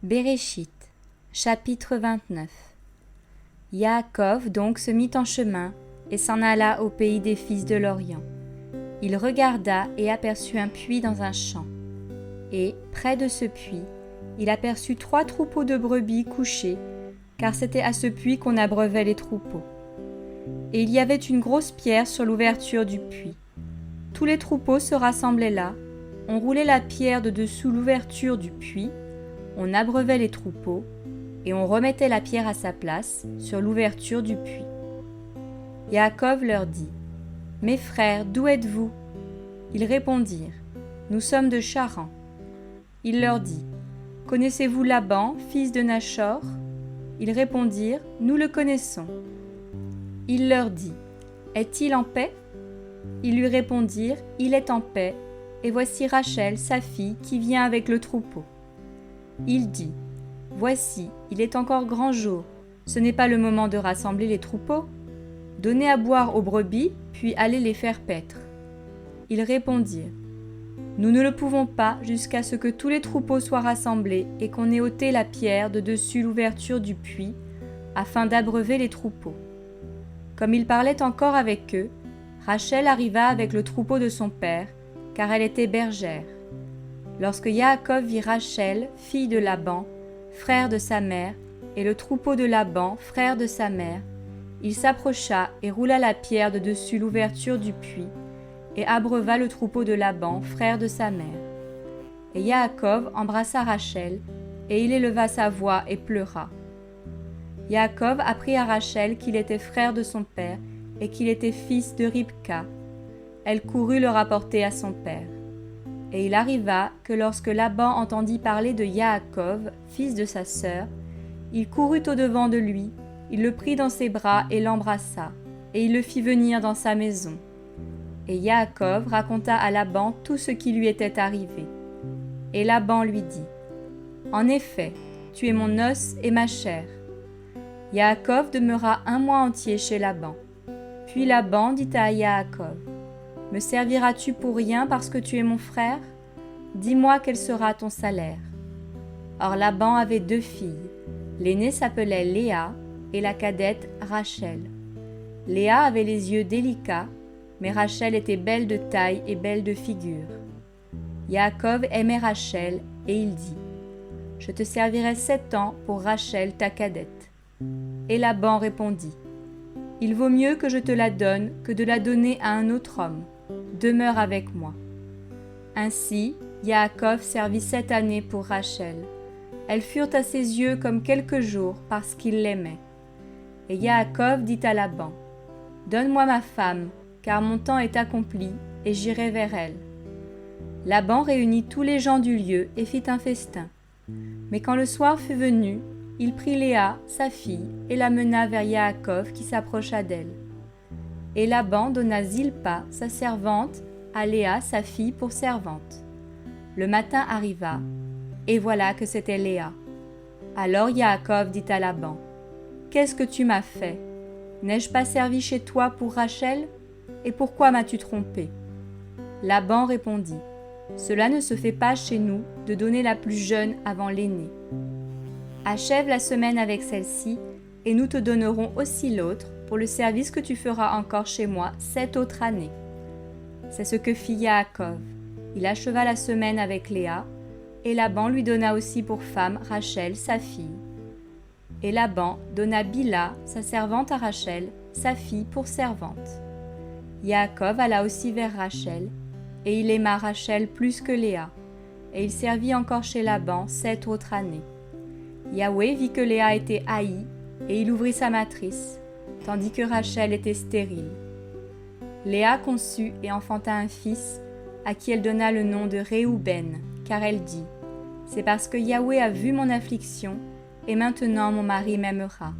Béréchit, chapitre 29. Yaakov donc se mit en chemin et s'en alla au pays des fils de l'Orient. Il regarda et aperçut un puits dans un champ. Et, près de ce puits, il aperçut 3 troupeaux de brebis couchés, car c'était à ce puits qu'on abreuvait les troupeaux. Et il y avait une grosse pierre sur l'ouverture du puits. Tous les troupeaux se rassemblaient là, on roulait la pierre de dessous l'ouverture du puits, on abreuvait les troupeaux, et on remettait la pierre à sa place sur l'ouverture du puits. Yaakov leur dit : « Mes frères, d'où êtes-vous ? » Ils répondirent : « Nous sommes de Charan. » Il leur dit : « Connaissez-vous Laban, fils de Nachor ? » Ils répondirent : « Nous le connaissons. » Il leur dit : « Est-il en paix ? » Ils lui répondirent : « Il est en paix, et voici Rachel, sa fille, qui vient avec le troupeau. » Il dit : « Voici, il est encore grand jour, ce n'est pas le moment de rassembler les troupeaux. Donnez à boire aux brebis, puis allez les faire paître. » Ils répondirent : « Nous ne le pouvons pas jusqu'à ce que tous les troupeaux soient rassemblés et qu'on ait ôté la pierre de dessus l'ouverture du puits, afin d'abreuver les troupeaux. » Comme il parlait encore avec eux, Rachel arriva avec le troupeau de son père, car elle était bergère. Lorsque Yaakov vit Rachel, fille de Laban, frère de sa mère, et le troupeau de Laban, frère de sa mère, il s'approcha et roula la pierre de dessus l'ouverture du puits, et abreuva le troupeau de Laban, frère de sa mère. Et Yaakov embrassa Rachel, et il éleva sa voix et pleura. Yaakov apprit à Rachel qu'il était frère de son père, et qu'il était fils de Ribka. Elle courut le rapporter à son père. Et il arriva que lorsque Laban entendit parler de Yaakov, fils de sa sœur, il courut au-devant de lui, il le prit dans ses bras et l'embrassa, et il le fit venir dans sa maison. Et Yaakov raconta à Laban tout ce qui lui était arrivé. Et Laban lui dit : « En effet, tu es mon os et ma chair. » Yaakov demeura 1 mois entier chez Laban. Puis Laban dit à Yaakov : « Me serviras-tu pour rien parce que tu es mon frère ? Dis-moi quel sera ton salaire. » Or Laban avait 2 filles. L'aînée s'appelait Léa et la cadette Rachel. Léa avait les yeux délicats, mais Rachel était belle de taille et belle de figure. Yaakov aimait Rachel et il dit : « Je te servirai 7 ans pour Rachel ta cadette. » Et Laban répondit : « Il vaut mieux que je te la donne que de la donner à un autre homme. Demeure avec moi. » Ainsi, Yaakov servit 7 années pour Rachel. Elles furent à ses yeux comme quelques jours parce qu'il l'aimait. Et Yaakov dit à Laban : « Donne-moi ma femme, car mon temps est accompli, et j'irai vers elle. » Laban réunit tous les gens du lieu et fit un festin. Mais quand le soir fut venu, il prit Léa, sa fille, et la mena vers Yaakov qui s'approcha d'elle. Et Laban donna Zilpa, sa servante, à Léa, sa fille, pour servante. Le matin arriva, et voilà que c'était Léa. Alors Yaakov dit à Laban : « Qu'est-ce que tu m'as fait ? N'ai-je pas servi chez toi pour Rachel ? Et pourquoi m'as-tu trompé ? » Laban répondit : « Cela ne se fait pas chez nous de donner la plus jeune avant l'aînée. Achève la semaine avec celle-ci, et nous te donnerons aussi l'autre pour le service que tu feras encore chez moi 7 autres années. » C'est ce que fit Yaakov. Il acheva la semaine avec Léa, et Laban lui donna aussi pour femme Rachel, sa fille. Et Laban donna Bila, sa servante, à Rachel, sa fille, pour servante. Yaakov alla aussi vers Rachel, et il aima Rachel plus que Léa, et il servit encore chez Laban 7 autres années. Yahweh vit que Léa était haïe, et il ouvrit sa matrice, tandis que Rachel était stérile. Léa conçut et enfanta un fils, à qui elle donna le nom de Réhouben, car elle dit : « C'est parce que Yahweh a vu mon affliction, et maintenant mon mari m'aimera. »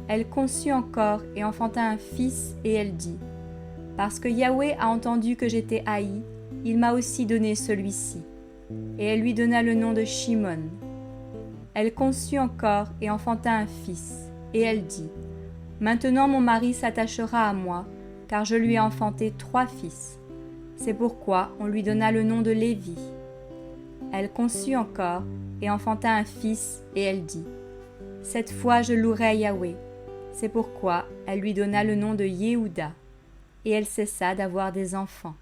Elle conçut encore et enfanta un fils, et elle dit : « Parce que Yahweh a entendu que j'étais haïe, il m'a aussi donné celui-ci. » Et elle lui donna le nom de Shimon. Elle conçut encore et enfanta un fils, et elle dit : « Maintenant mon mari s'attachera à moi, car je lui ai enfanté 3 fils. C'est pourquoi on lui donna le nom de Lévi. » Elle conçut encore et enfanta un fils, et elle dit : Cette fois je louerai Yahweh. C'est pourquoi elle lui donna le nom de Yehuda, et elle cessa d'avoir des enfants.